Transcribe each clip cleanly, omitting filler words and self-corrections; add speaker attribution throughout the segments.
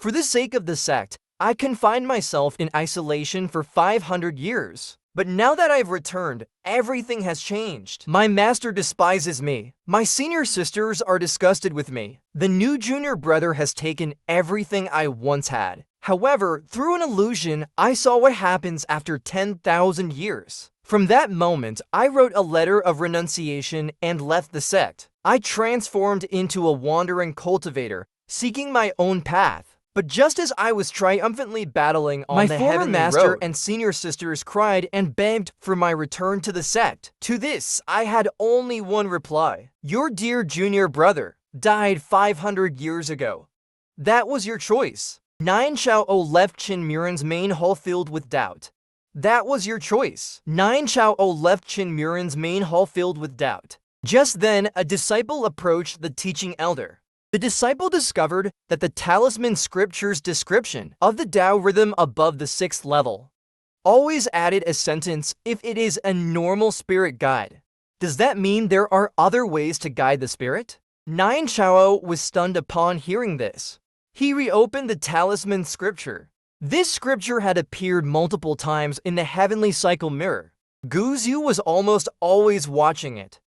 Speaker 1: For the sake of the sect, I confined myself in isolation for 500 years. But now that I've returned, everything has changed. My master despises me. My senior sisters are disgusted with me. The new junior brother has taken everything I once had. However, through an illusion, I saw what happens after 10,000 years. From that moment, I wrote a letter of renunciation and left the sect. I transformed into a wandering cultivator, seeking my own path. But just as I was triumphantly battling on the heavenly road, my former master and senior sisters cried and begged for my return to the sect. To this, I had only one reply. Your dear junior brother died 500 years ago. That was your choice. 9 Chao O left Qin Miran's main hall filled with doubt. That was your choice. 9 Chao O left Qin Miran's main hall filled with doubt. Just then, a disciple approached the teaching elder. The disciple discovered that the Talisman scripture's description of the Tao rhythm above the 6th level always added a sentence if it is a normal spirit guide. Does that mean there are other ways to guide the spirit? 9 Chao was stunned upon hearing this. He reopened the Talisman scripture. This scripture had appeared multiple times in the heavenly cycle mirror. Guzu was almost always watching it.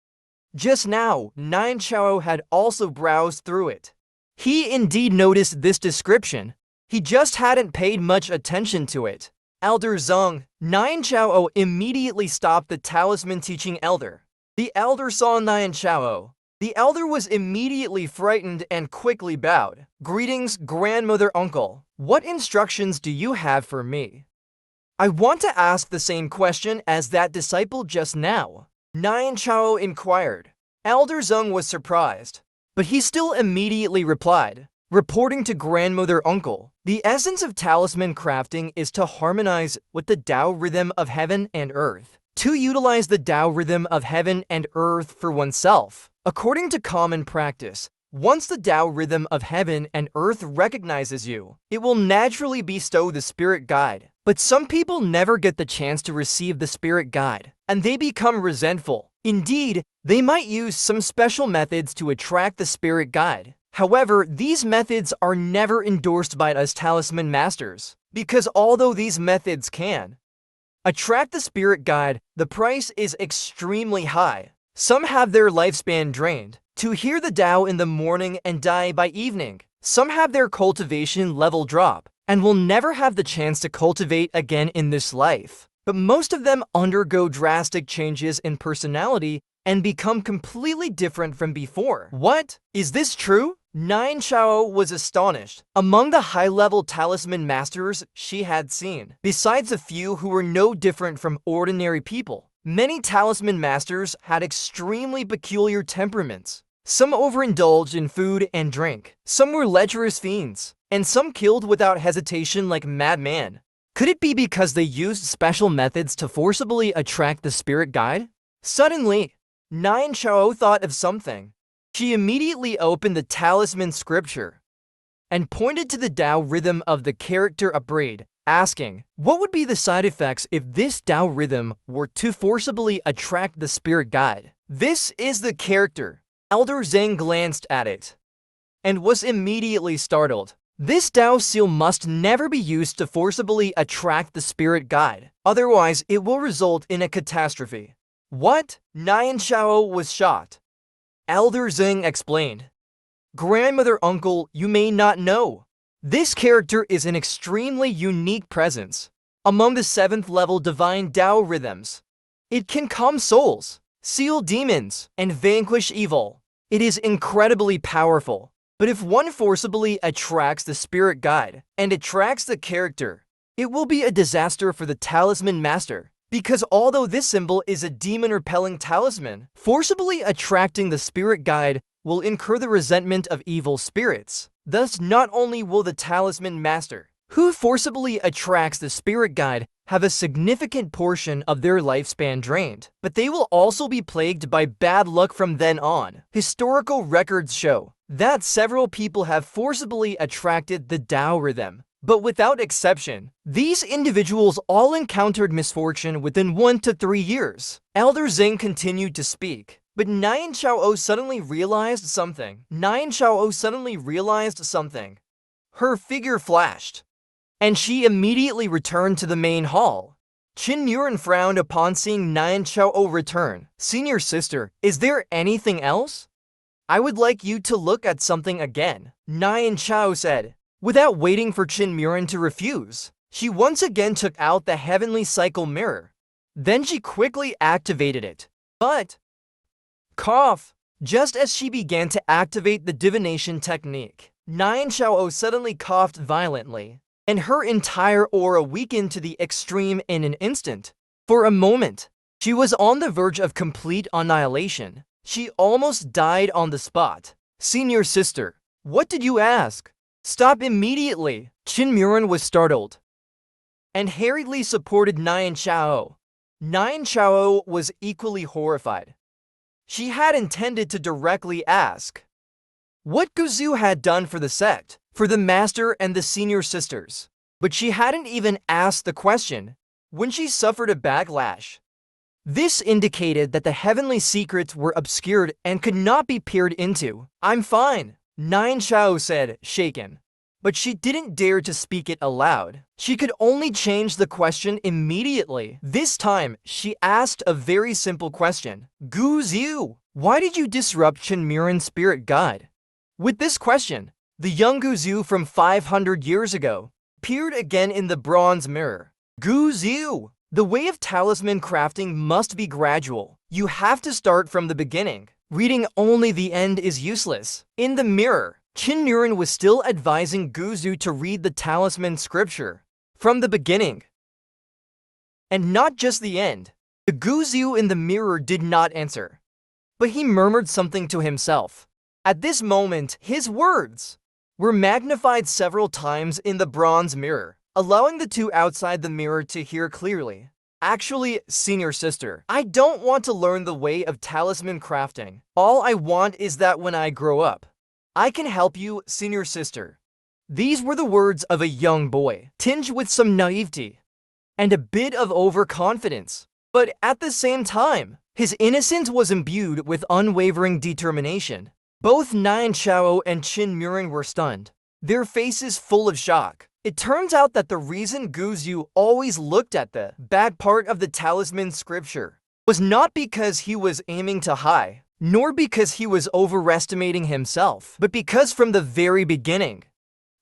Speaker 1: Just now, 9 Chao had also browsed through it. He indeed noticed this description. He just hadn't paid much attention to it. Elder Zeng, 9 Chao immediately stopped the Talisman teaching elder. The elder saw 9 Chao. The elder was immediately frightened and quickly bowed. Greetings, grandmother uncle. What instructions do you have for me? I want to ask the same question as that disciple just now. 9 Chao inquired. Elder Zeng was surprised, but he still immediately replied, reporting to grandmother uncle, the essence of talisman crafting is to harmonize with the Tao rhythm of heaven and earth, to utilize the Tao rhythm of heaven and earth for oneself. According to common practice, once the Tao rhythm of heaven and earth recognizes you, it will naturally bestow the spirit guide. But some people never get the chance to receive the spirit guide, and they become resentful. Indeed, they might use some special methods to attract the spirit guide. However, these methods are never endorsed by us talisman masters, because although these methods can attract the spirit guide, the price is extremely high. Some have their lifespan drained to hear the Tao in the morning and die by evening. Some have their cultivation level drop and will never have the chance to cultivate again in this life. But most of them undergo drastic changes in personality and become completely different from before. What? Is this true? 9 Chao was astonished. Among the high-level talisman masters she had seen, besides a few who were no different from ordinary people, many talisman masters had extremely peculiar temperaments. Some overindulged in food and drink, some were lecherous fiends, and some killed without hesitation like madmen. Could it be because they used special methods to forcibly attract the spirit guide? Suddenly, 9 Chao thought of something. She immediately opened the talisman scripture and pointed to the Tao rhythm of the character upgrade, asking, what would be the side effects if this Tao rhythm were to forcibly attract the spirit guide? This is the character. Elder Zeng glanced at it and was immediately startled. This Tao seal must never be used to forcibly attract the spirit guide, otherwise it will result in a catastrophe. What? 9 Chao was shocked. Elder Zeng explained, grandmother uncle, you may not know. This character is an extremely unique presence among the 7th level divine Tao rhythms. It can calm souls, seal demons, and vanquish evil. It is incredibly powerful. But if one forcibly attracts the spirit guide and attracts the character, it will be a disaster for the talisman master. Because although this symbol is a demon-repelling talisman, forcibly attracting the spirit guide will incur the resentment of evil spirits. Thus, not only will the talisman master who forcibly attracts the spirit guide have a significant portion of their lifespan drained, but they will also be plagued by bad luck from then on. Historical records show that several people have forcibly attracted the Tao rhythm, but without exception, these individuals all encountered misfortune within 1 to 3 years. Elder Zeng continued to speak, but 9 Chao suddenly realized something. 9 Chao suddenly realized something. Her figure flashed, and she immediately returned to the main hall. Miran frowned upon seeing Nyan Chao return. Senior sister, is there anything else? I would like you to look at something again, Nyan Chao said. Without waiting for Miran to refuse, she once again took out the heavenly cycle mirror. Then she quickly activated it. But, cough! Just as she began to activate the divination technique, Nyan Chao suddenly coughed violently, and her entire aura weakened to the extreme in an instant. For a moment, she was on the verge of complete annihilation. She almost died on the spot. Senior sister, what did you ask? Stop immediately! Miran was startled and hurriedly supported Nyan Chao. Nyan Chao was equally horrified. She had intended to directly ask what Guzu had done for the sect, for the master and the senior sisters. But she hadn't even asked the question when she suffered a backlash. This indicated that the heavenly secrets were obscured and could not be peered into. I'm fine, Nyan Chao said, shaken. But she didn't dare to speak it aloud. She could only change the question immediately. This time, she asked a very simple question. Guzu, why did you disrupt Miran's spirit guide? With this question, the young Guzu from 500 years ago appeared again in the bronze mirror. Guzu, the way of talisman crafting must be gradual. You have to start from the beginning. Reading only the end is useless. In the mirror, Miran was still advising Guzu to read the talisman scripture from the beginning, and not just the end. The Guzu in the mirror did not answer, but he murmured something to himself. At this moment, his words were magnified several times in the bronze mirror, allowing the two outside the mirror to hear clearly. Actually, senior sister, I don't want to learn the way of talisman crafting. All I want is that when I grow up, I can help you, senior sister. These were the words of a young boy, tinged with some naivety and a bit of overconfidence. But at the same time, his innocence was imbued with unwavering determination. Both Nyan Chao and Miran were stunned, their faces full of shock. It turns out that the reason Guzu always looked at the back part of the talisman scripture was not because he was aiming to high, nor because he was overestimating himself, but because from the very beginning,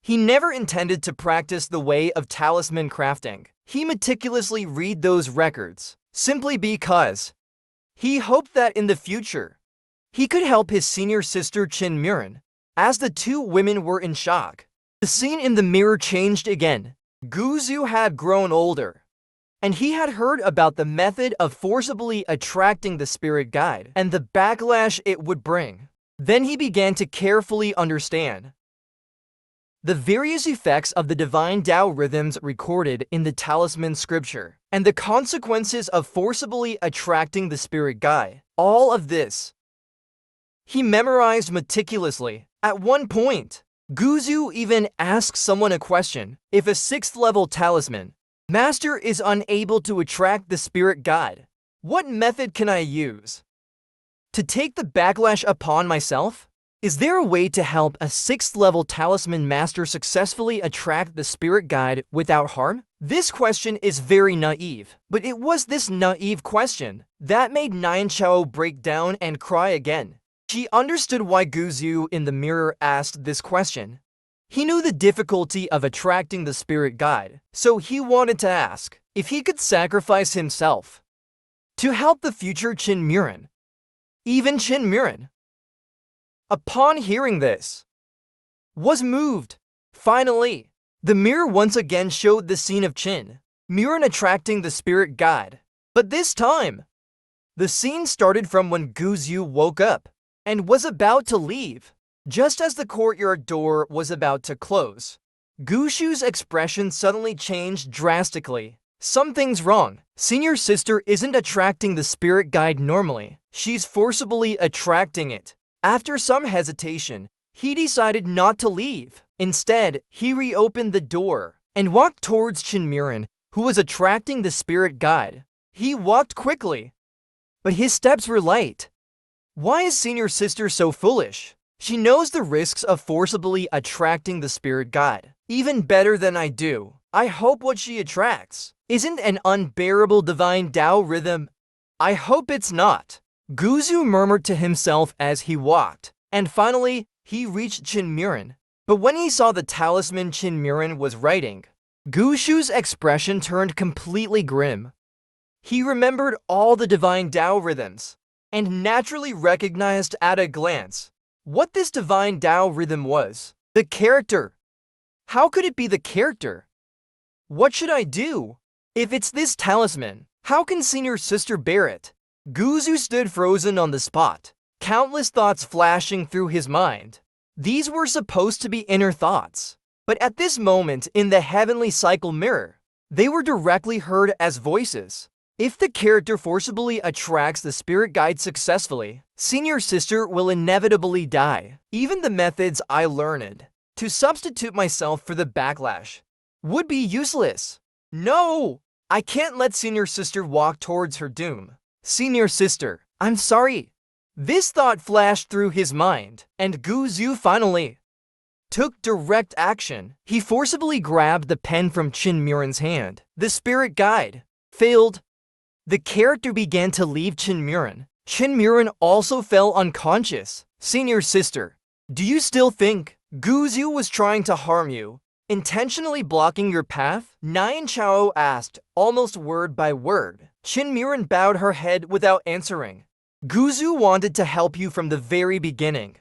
Speaker 1: he never intended to practice the way of talisman crafting. He meticulously read those records, simply because he hoped that in the future, he could help his senior sister Miran. As the two women were in shock, the scene in the mirror changed again. Guzu had grown older, and he had heard about the method of forcibly attracting the spirit guide and the backlash it would bring. Then he began to carefully understand the various effects of the divine Tao rhythms recorded in the talisman scripture and the consequences of forcibly attracting the spirit guide. All of this he memorized meticulously. At one point, Guzu even asked someone a question. If a 6th level talisman master is unable to attract the spirit guide, what method can I use to take the backlash upon myself? Is there a way to help a 6th level talisman master successfully attract the spirit guide without harm? This question is very naive, but it was this naive question that made Nyan Chao break down and cry again. She understood why Guzu in the mirror asked this question. He knew the difficulty of attracting the spirit guide, so he wanted to ask if he could sacrifice himself to help the future Miran. Even Miran, upon hearing this, was moved. Finally, the mirror once again showed the scene of Miran attracting the spirit guide. But this time, the scene started from when Guzu woke up and was about to leave. Just as the courtyard door was about to close, Guzu's expression suddenly changed drastically. Something's wrong. Senior sister isn't attracting the spirit guide normally. She's forcibly attracting it. After some hesitation, he decided not to leave. Instead, he reopened the door and walked towards Miran, who was attracting the spirit guide. He walked quickly, but his steps were light. Why is senior sister so foolish? She knows the risks of forcibly attracting the spirit guide even better than I do. I hope what she attracts isn't an unbearable divine Tao rhythm. I hope it's not. Guzu murmured to himself as he walked, and finally, he reached Miran. But when he saw the talisman Miran was writing, Guzu's expression turned completely grim. He remembered all the divine Tao rhythms, and naturally recognized at a glance what this divine Tao rhythm was. The character. How could it be the character? What should I do? If it's this talisman, how can senior sister bear it? Guzu stood frozen on the spot, countless thoughts flashing through his mind. These were supposed to be inner thoughts, but at this moment in the heavenly cycle mirror, they were directly heard as voices. If the character forcibly attracts the spirit guide successfully, senior sister will inevitably die. Even the methods I learned to substitute myself for the backlash would be useless. No! I can't let senior sister walk towards her doom. Senior sister, I'm sorry. This thought flashed through his mind, and Guzu finally took direct action. He forcibly grabbed the pen from Miran's hand. The spirit guide failed. The character began to leave Miran. Miran also fell unconscious. Senior sister, do you still think Guzu was trying to harm you, intentionally blocking your path? Nyan Chao asked, almost word by word. Miran bowed her head without answering. Guzu wanted to help you from the very beginning.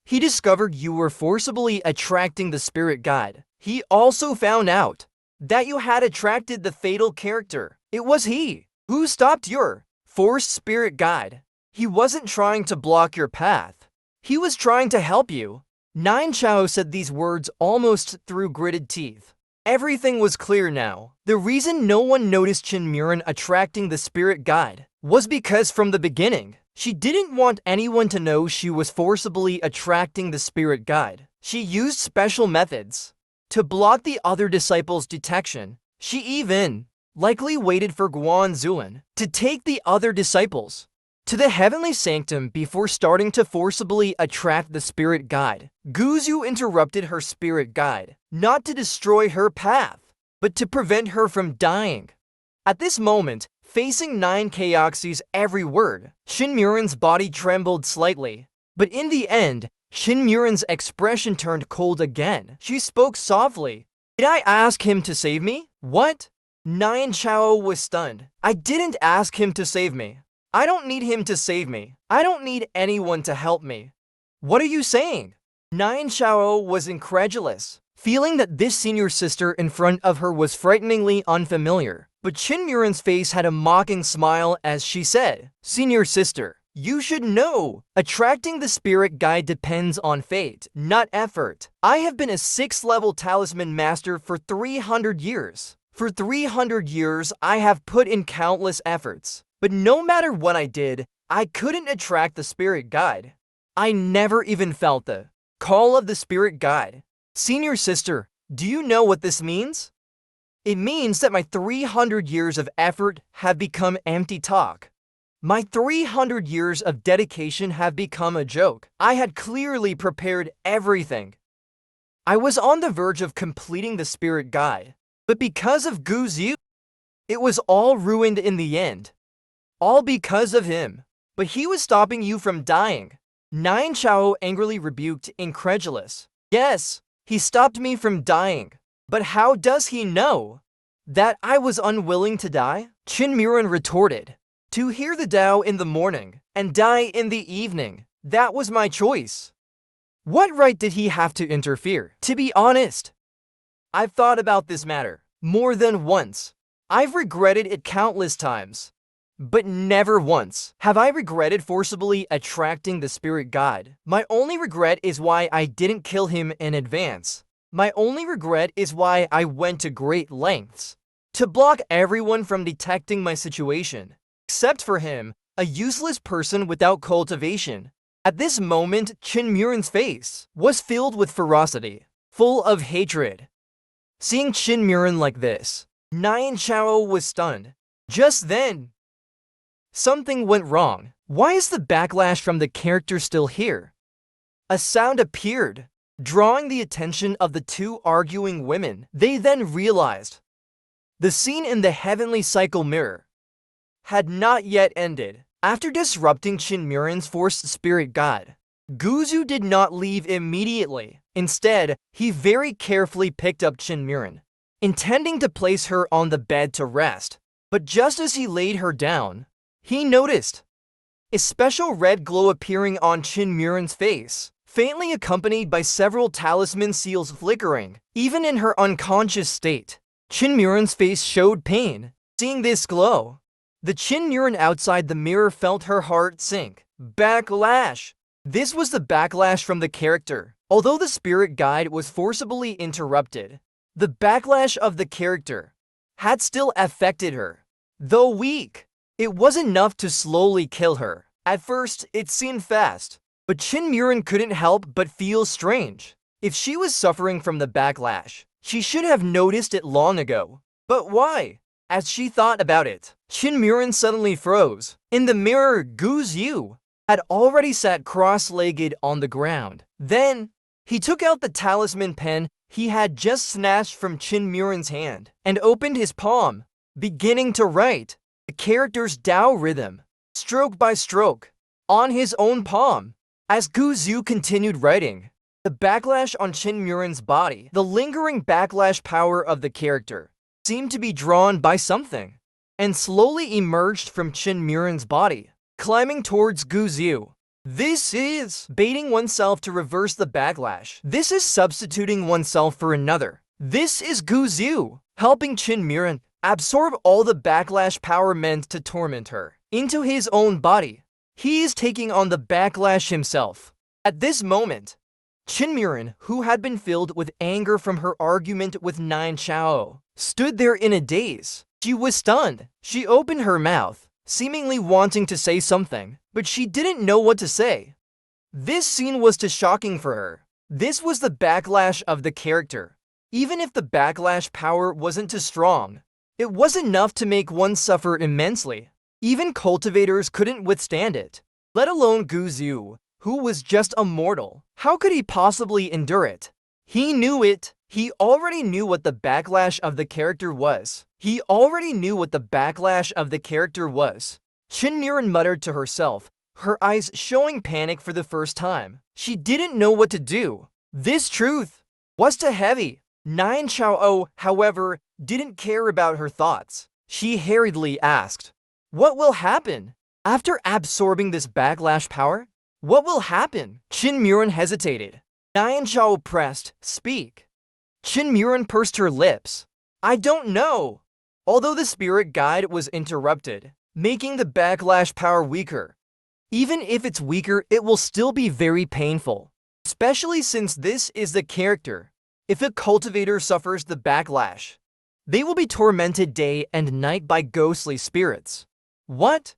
Speaker 1: He discovered you were forcibly attracting the spirit guide. He also found out that you had attracted the fatal character. It was he who stopped your forced spirit guide. He wasn't trying to block your path. He was trying to help you. Nyan Chao said these words almost through gritted teeth. Everything was clear now. The reason no one noticed Miran attracting the spirit guide was because from the beginning, she didn't want anyone to know she was forcibly attracting the spirit guide. She used special methods to block the other disciples' detection. She even likely waited for Guanzuan to take the other disciples to the heavenly sanctum before starting to forcibly attract the spirit guide. Guzu interrupted her spirit guide, not to destroy her path, but to prevent her from dying. At this moment, facing 9 Chaoxy's every word, Miran's body trembled slightly. But in the end, Miran's expression turned cold again. She spoke softly. Did I ask him to save me? What? Nyan Chao was stunned. I didn't ask him to save me. I don't need him to save me. I don't need anyone to help me. What are you saying? Nyan Chao was incredulous, feeling that this senior sister in front of her was frighteningly unfamiliar. But Miran's face had a mocking smile as she said, Senior sister, you should know. Attracting the spirit guide depends on fate, not effort. I have been a 6th level talisman master for 300 years. For 300 years, I have put in countless efforts. But no matter what I did, I couldn't attract the spirit guide. I never even felt the call of the spirit guide. Senior sister, do you know what this means? It means that my 300 years of effort have become empty talk. My 300 years of dedication have become a joke. I had clearly prepared everything. I was on the verge of completing the spirit guide, but because of Guzu, it was all ruined in the end. All because of him. But he was stopping you from dying. Nyan Chao angrily rebuked, incredulous. Yes, he stopped me from dying. But how does he know that I was unwilling to die? Miran retorted. To hear the Tao in the morning and die in the evening, that was my choice. What right did he have to interfere? To be honest, I've thought about this matter more than once. I've regretted it countless times. But never once have I regretted forcibly attracting the spirit guide. My only regret is why I didn't kill him in advance. My only regret is why I went to great lengths to block everyone from detecting my situation, except for him, a useless person without cultivation. At this moment, Miran's face was filled with ferocity, full of hatred. Seeing Miran like this, Nyan Chao was stunned. Just then, something went wrong. Why is the backlash from the character still here? A sound appeared, drawing the attention of the two arguing women. They then realized the scene in the heavenly cycle mirror had not yet ended. After disrupting Miran's forced spirit guide, Guzu did not leave immediately. Instead, he very carefully picked up Miran, intending to place her on the bed to rest. But just as he laid her down, he noticed a special red glow appearing on Miran's face, faintly accompanied by several talisman seals flickering. Even in her unconscious state, Miran's face showed pain. Seeing this glow, the Miran outside the mirror felt her heart sink. Backlash! This was the backlash from the character. Although the spirit guide was forcibly interrupted, the backlash of the character had still affected her. Though weak, it was enough to slowly kill her. At first, it seemed fast, but Miran couldn't help but feel strange. If she was suffering from the backlash, she should have noticed it long ago. But why? As she thought about it, Miran suddenly froze. In the mirror, Guzu had already sat cross-legged on the ground. Then, he took out the talisman pen he had just snatched from Miran's hand and opened his palm, beginning to write the character's Tao rhythm, stroke by stroke, on his own palm. As Guzu continued writing, the backlash on Miran's body, the lingering backlash power of the character, seemed to be drawn by something, and slowly emerged from Miran's body, climbing towards Guzu. This is baiting oneself to reverse the backlash. This is substituting oneself for another. This is Guzu helping Miran absorb all the backlash power meant to torment her into his own body. He is taking on the backlash himself. At this moment, Miran, who had been filled with anger from her argument with Nine Chao, stood there in a daze. She was stunned. She opened her mouth, seemingly wanting to say something, but she didn't know what to say. This scene was too shocking for her. This was the backlash of the character. Even if the backlash power wasn't too strong, it was enough to make one suffer immensely. Even cultivators couldn't withstand it, let alone Guzu, who was just a mortal. How could he possibly endure it? He knew it. He already knew what the backlash of the character was. He already knew what the backlash of the character was. Miran muttered to herself, her eyes showing panic for the first time. She didn't know what to do. This truth was too heavy. Nine Chao, however, didn't care about her thoughts. She hurriedly asked, "What will happen? After absorbing this backlash power, what will happen?" Miran hesitated. Nine Chao pressed, "Speak." Miran pursed her lips. "I don't know." Although the spirit guide was interrupted, making the backlash power weaker. Even if it's weaker, it will still be very painful, especially since this is the character. If a cultivator suffers the backlash, they will be tormented day and night by ghostly spirits. What?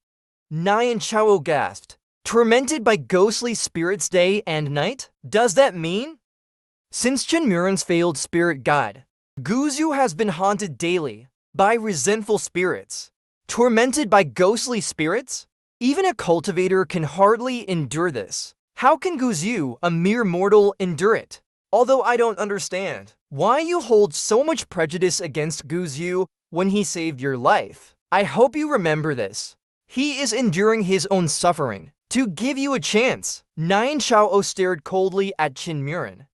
Speaker 1: Nyan Chao gasped. Tormented by ghostly spirits day and night? Does that mean? Since Miran's failed spirit guide, Guzu has been haunted daily by resentful spirits. Tormented by ghostly spirits? Even a cultivator can hardly endure this. How can Guzu, a mere mortal, endure it? Although I don't understand why you hold so much prejudice against Guzu when he saved your life. I hope you remember this. He is enduring his own suffering to give you a chance. Nyan Chao stared coldly at Miran,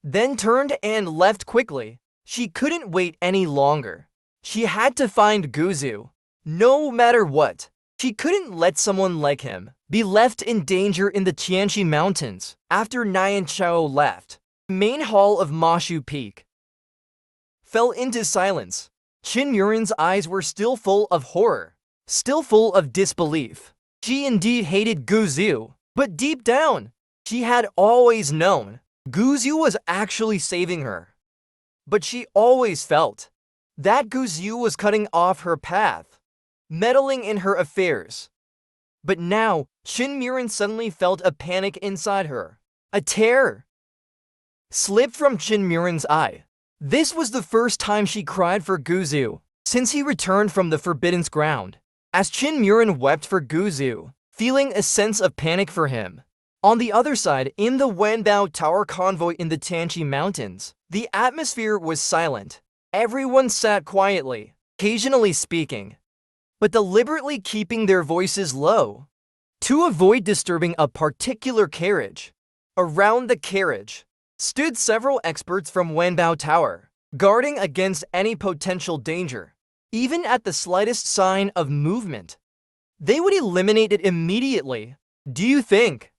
Speaker 1: then turned and left quickly. She couldn't wait any longer. She had to find Guzu, no matter what. She couldn't let someone like him be left in danger in the Tianchi Mountains. After Nyan Chao left, the main hall of Mashu Peak fell into silence. Miran's eyes were still full of horror, still full of disbelief. She indeed hated Guzu, but deep down, she had always known Guzu was actually saving her. But she always felt that Guzu was cutting off her path, meddling in her affairs. But now, Miran suddenly felt a panic inside her. A tear slipped from Miran's eye. This was the first time she cried for Guzu since he returned from the Forbidden Ground. As Miran wept for Guzu, feeling a sense of panic for him, On the other side, in the Wenbao Tower convoy in the Tanchi Mountains, the atmosphere was silent. Everyone sat quietly, occasionally speaking, but deliberately keeping their voices low, to avoid disturbing a particular carriage. Around the carriage stood several experts from Wenbao Tower, guarding against any potential danger. Even at the slightest sign of movement, they would eliminate it immediately. Do you think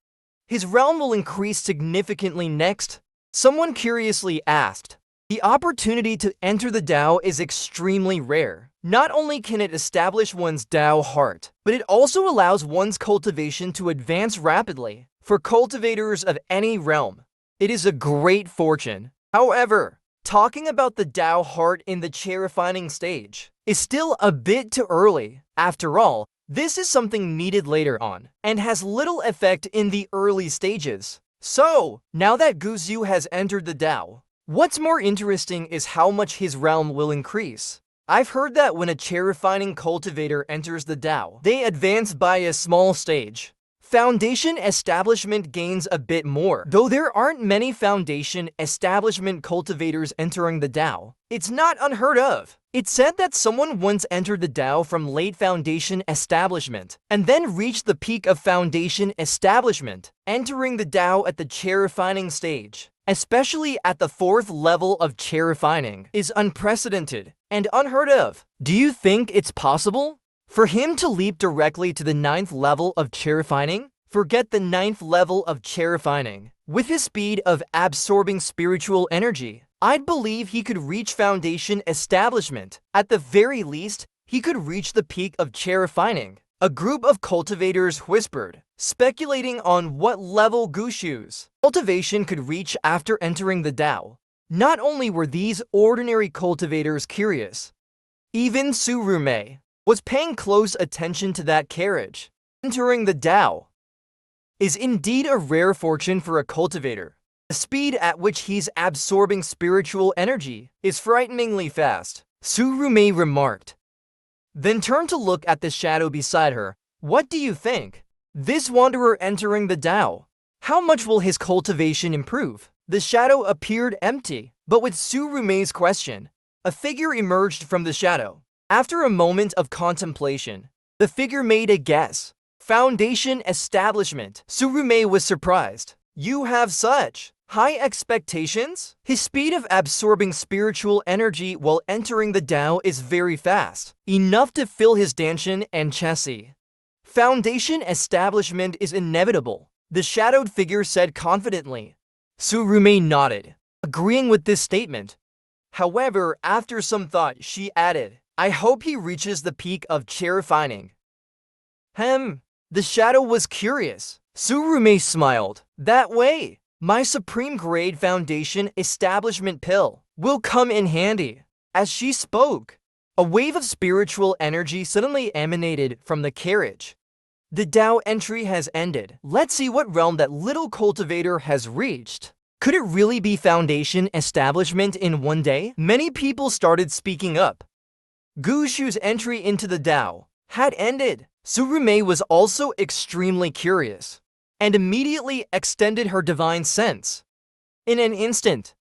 Speaker 1: his realm will increase significantly next? Someone curiously asked. The opportunity to enter the Tao is extremely rare. Not only can it establish one's Tao heart, but it also allows one's cultivation to advance rapidly. For cultivators of any realm, it is a great fortune. However, talking about the Tao heart in the chair-refining stage is still a bit too early. After all, this is something needed later on, and has little effect in the early stages. So, now that Guzu has entered the Tao, what's more interesting is how much his realm will increase. I've heard that when a chair-refining cultivator enters the Tao, they advance by a small stage. Foundation establishment gains a bit more. Though there aren't many foundation establishment cultivators entering the Tao, it's not unheard of. It's said that someone once entered the Tao from late foundation establishment, and then reached the peak of foundation establishment, entering the Tao at the chair refining stage, especially at the 4th level of chair refining, is unprecedented and unheard of. Do you think it's possible for him to leap directly to the 9th level of chair refining? Forget the 9th level of chair refining. With his speed of absorbing spiritual energy, I'd believe he could reach foundation establishment. At the very least, he could reach the peak of chair refining. A group of cultivators whispered, speculating on what level Guzu's cultivation could reach after entering the Tao. Not only were these ordinary cultivators curious, even Tsurume was paying close attention to that carriage. Entering the Tao is indeed a rare fortune for a cultivator. The speed at which he's absorbing spiritual energy is frighteningly fast, Tsurume remarked. Then turned to look at the shadow beside her. What do you think? This wanderer entering the Tao, how much will his cultivation improve? The shadow appeared empty, but with Tsurume's question, a figure emerged from the shadow. After a moment of contemplation, the figure made a guess. Foundation establishment. Tsurume was surprised. You have such high expectations? His speed of absorbing spiritual energy while entering the Tao is very fast, enough to fill his danshin and chassis. Foundation establishment is inevitable, the shadowed figure said confidently. Tsurume nodded, agreeing with this statement. However, after some thought, she added, I hope he reaches the peak of chair refining. The shadow was curious. Tsurume smiled. That way, my supreme grade foundation establishment pill will come in handy. As she spoke, a wave of spiritual energy suddenly emanated from the carriage. The Tao entry has ended. Let's see what realm that little cultivator has reached. Could it really be foundation establishment in one day? Many people started speaking up. Guzu's entry into the Tao had ended. Tsurume was also extremely curious, and immediately extended her divine sense. In an instant,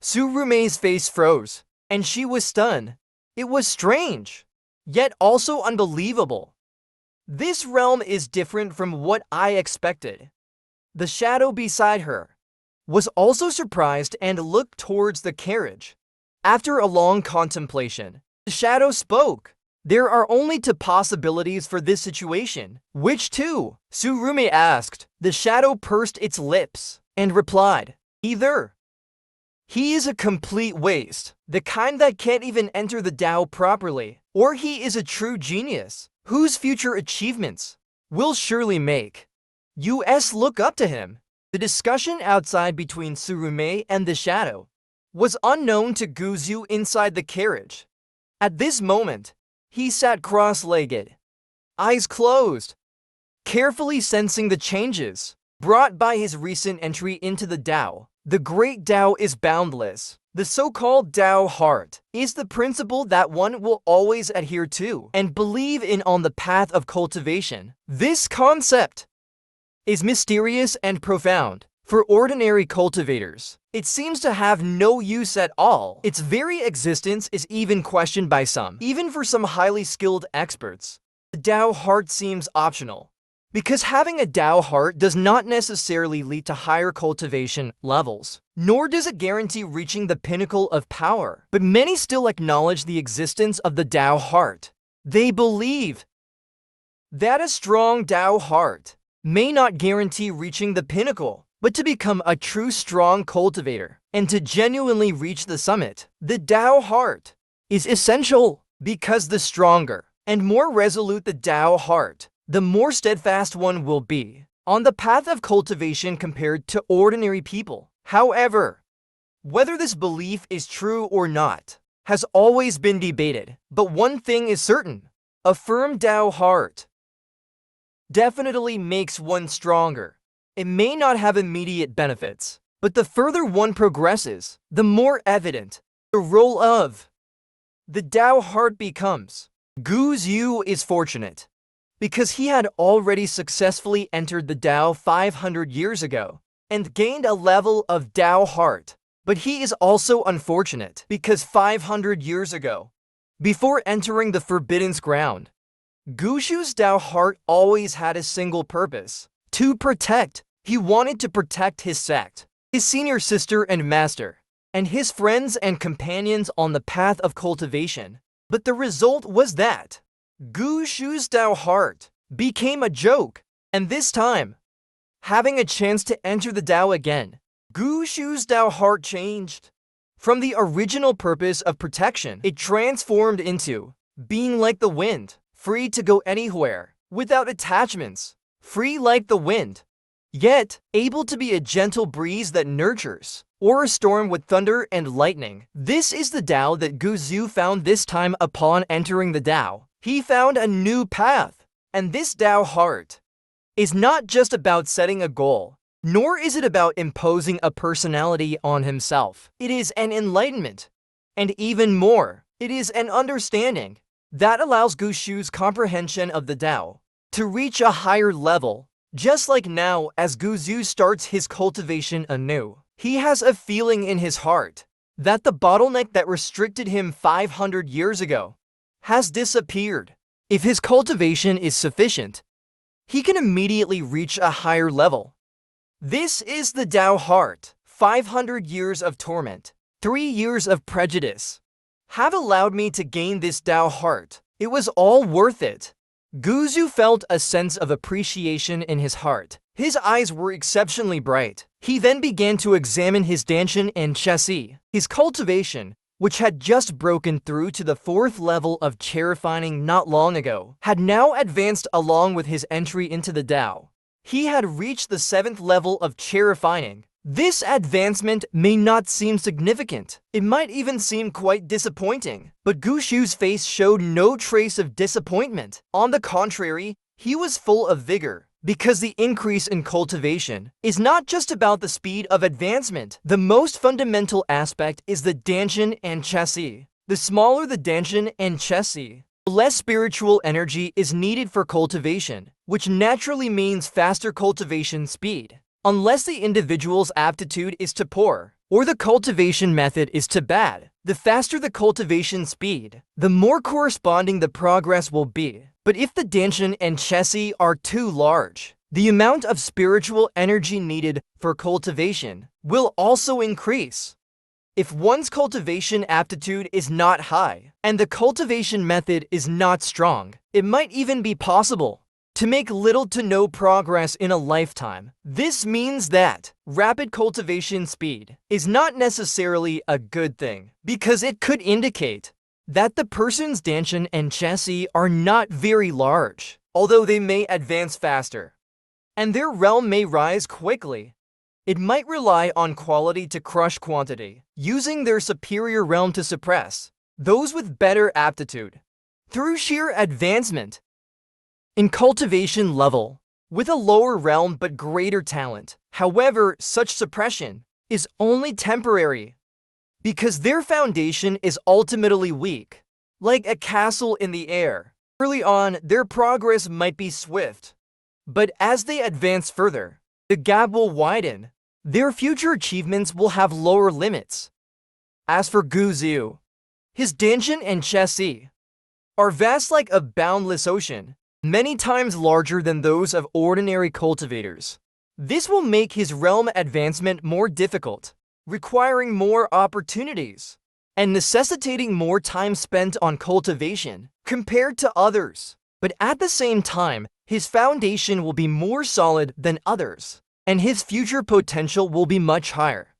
Speaker 1: Tsurume's face froze, and she was stunned. It was strange, yet also unbelievable. This realm is different from what I expected. The shadow beside her was also surprised and looked towards the carriage. After a long contemplation, the shadow spoke. There are only two possibilities for this situation. Which two? Tsurume asked. The shadow pursed its lips and replied, either he is a complete waste, the kind that can't even enter the Tao properly, or he is a true genius, whose future achievements will surely make us look up to him. The discussion outside between Tsurume and the shadow was unknown to Guzu inside the carriage. At this moment, he sat cross-legged, eyes closed, carefully sensing the changes brought by his recent entry into the Tao. The great Tao is boundless. The so-called Tao heart is the principle that one will always adhere to and believe in on the path of cultivation. This concept is mysterious and profound. For ordinary cultivators, it seems to have no use at all. Its very existence is even questioned by some. Even for some highly skilled experts, the Tao heart seems optional. Because having a Tao heart does not necessarily lead to higher cultivation levels, nor does it guarantee reaching the pinnacle of power. But many still acknowledge the existence of the Tao heart. They believe that a strong Tao heart may not guarantee reaching the pinnacle, but to become a true strong cultivator and to genuinely reach the summit, the Tao heart is essential. Because the stronger and more resolute the Tao heart, the more steadfast one will be on the path of cultivation compared to ordinary people. However, whether this belief is true or not has always been debated, but one thing is certain: a firm Tao heart definitely makes one stronger. It may not have immediate benefits, but the further one progresses, the more evident the role of the Tao heart becomes. Guzu is fortunate because he had already successfully entered the Tao 500 years ago and gained a level of Tao heart. But he is also unfortunate because 500 years ago, before entering the Forbidden Ground, Guzu's Tao heart always had a single purpose: to protect. He wanted to protect his sect, his senior sister and master, and his friends and companions on the path of cultivation. But the result was that Guzu's Tao heart became a joke, and this time, having a chance to enter the Tao again, Guzu's Tao heart changed. From the original purpose of protection, it transformed into being like the wind, free to go anywhere, without attachments, free like the wind, yet able to be a gentle breeze that nurtures, or a storm with thunder and lightning. This is the Tao that Guzu found this time upon entering the Tao. He found a new path, and this Tao heart is not just about setting a goal, nor is it about imposing a personality on himself. It is an enlightenment, and even more, it is an understanding that allows Guzu's comprehension of the Tao to reach a higher level. Just like now, as Guzu starts his cultivation anew, he has a feeling in his heart that the bottleneck that restricted him 500 years ago has disappeared. If his cultivation is sufficient, he can immediately reach a higher level. This is the Tao heart. 500 years of torment, 3 years of prejudice, have allowed me to gain this Tao heart. It was all worth it. Guzu felt a sense of appreciation in his heart. His eyes were exceptionally bright. He then began to examine his dantian and chassis. His cultivation, which had just broken through to the 4th level of refining not long ago, had now advanced along with his entry into the Tao. He had reached the 7th level of refining. This advancement may not seem significant. It might even seem quite disappointing. But Guzu's face showed no trace of disappointment. On the contrary, he was full of vigor. Because the increase in cultivation is not just about the speed of advancement. The most fundamental aspect is the dantian and chassis. The smaller the dantian and chassis, the less spiritual energy is needed for cultivation, which naturally means faster cultivation speed. Unless the individual's aptitude is to poor, or the cultivation method is to bad, the faster the cultivation speed, the more corresponding the progress will be. But if the dantian and chassis are too large, the amount of spiritual energy needed for cultivation will also increase. If one's cultivation aptitude is not high, and the cultivation method is not strong, it might even be possible to make little to no progress in a lifetime. This means that rapid cultivation speed is not necessarily a good thing, because it could indicate that the person's dantian and chassis are not very large, although they may advance faster, and their realm may rise quickly. It might rely on quality to crush quantity, using their superior realm to suppress those with better aptitude through sheer advancement in cultivation level with a lower realm but greater talent. However, such suppression is only temporary because their foundation is ultimately weak, like a castle in the air. Early on, their progress might be swift, But as they advance further, the gap will widen. Their future achievements will have lower limits. As for Guzu, his dungeon and chassis are vast like a boundless ocean, many times larger than those of ordinary cultivators. This will make his realm advancement more difficult, requiring more opportunities, and necessitating more time spent on cultivation compared to others. But at the same time, his foundation will be more solid than others, and his future potential will be much higher.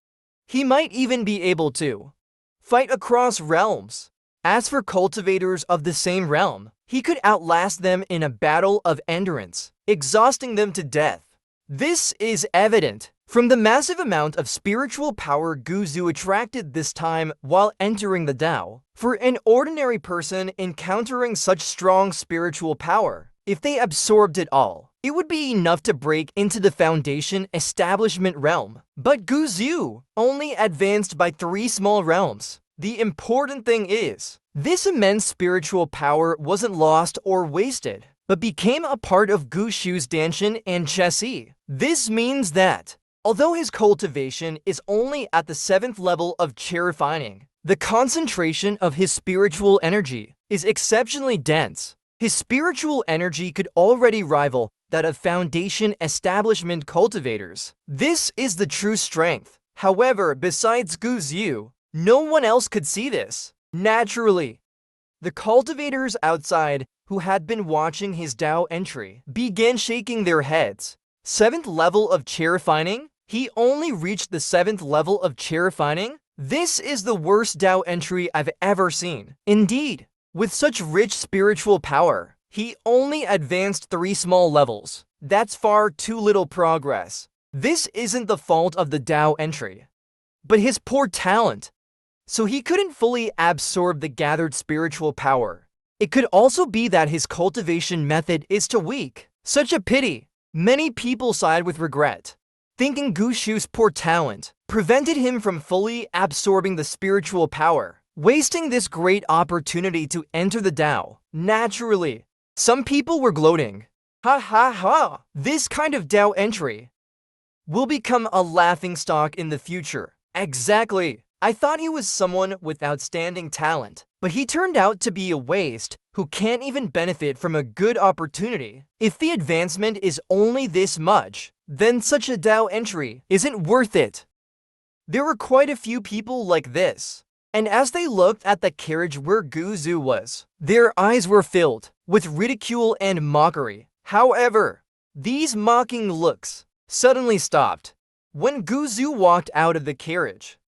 Speaker 1: He might even be able to fight across realms. As for cultivators of the same realm, he could outlast them in a battle of endurance, exhausting them to death. This is evident from the massive amount of spiritual power Guzu attracted this time while entering the Tao. For an ordinary person encountering such strong spiritual power, if they absorbed it all, it would be enough to break into the foundation establishment realm. But Guzu only advanced by 3 small realms. The important thing is, this immense spiritual power wasn't lost or wasted, but became a part of Guzu's dungeon and chassis. This means that, although his cultivation is only at the 7th level of refining, the concentration of his spiritual energy is exceptionally dense. His spiritual energy could already rival that of foundation establishment cultivators. This is the true strength. However, besides Guzu, no one else could see this. Naturally, the cultivators outside who had been watching his Tao entry began shaking their heads. 7th level of refining? He only reached the 7th level of refining? This is the worst Tao entry I've ever seen. Indeed, with such rich spiritual power, he only advanced 3 small levels. That's far too little progress. This isn't the fault of the Tao entry, but his poor talent. So he couldn't fully absorb the gathered spiritual power. It could also be that his cultivation method is too weak. Such a pity. Many people sighed with regret, thinking Guzu's poor talent prevented him from fully absorbing the spiritual power, wasting this great opportunity to enter the Tao. Naturally, some people were gloating. Ha ha ha! This kind of Tao entry will become a laughingstock in the future. Exactly. I thought he was someone with outstanding talent, but he turned out to be a waste who can't even benefit from a good opportunity. If the advancement is only this much, then such a Tao entry isn't worth it. There were quite a few people like this, and as they looked at the carriage where Guzu was, their eyes were filled with ridicule and mockery. However, these mocking looks suddenly stopped when Guzu walked out of the carriage.